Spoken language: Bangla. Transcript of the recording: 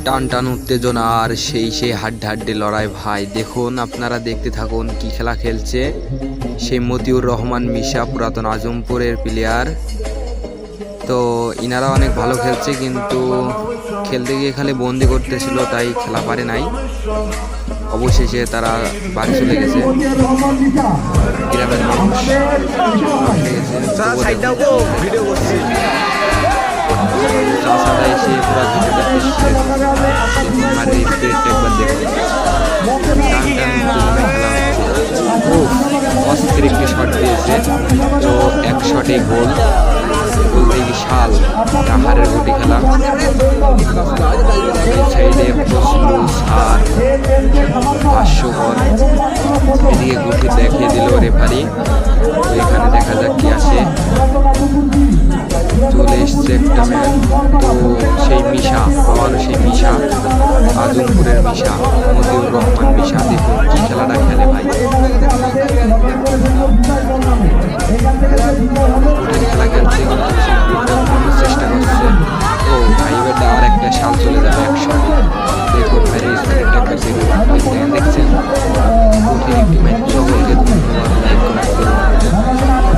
টান টান উত্তেজনা আর সেই হাড্ডাহাড্ডি লড়াই ভাই। দেখুন, আপনারা দেখতে থাকুন কি খেলা খেলছে সেই মতিউর রহমান মিশা, পুরাতন আজমপুরের প্লেয়ার। তো ইনারা অনেক ভালো খেলছে, কিন্তু খেলতে গিয়ে খালি বন্দি করতেছিল, তাই খেলা পারে নাই। অবশেষে তারা বাড়ি চলে গেছে। গ্রামের মানুষ চাষাটা এসে পুরো ভিডিওটা আর স্পিডটা একবার দেখুন। খেলা হচ্ছে, অস্থির একটি শট দিয়েছে, তো এক শটে গোল। বলতে বিশাল হারের গুটি খেলা। সাইডে আর হাস্যকর, এদিকে গুটি দেখিয়ে দিল রেফারি। তো এখানে দেখা যাক কি আসে। চলে এসছে একটা ম্যান, তো সেই মিশা, সেই মিশা, আজমপুরের মিশা, মতিউর রহমান মিশা। দেখুন কি খেলাটা খেলে।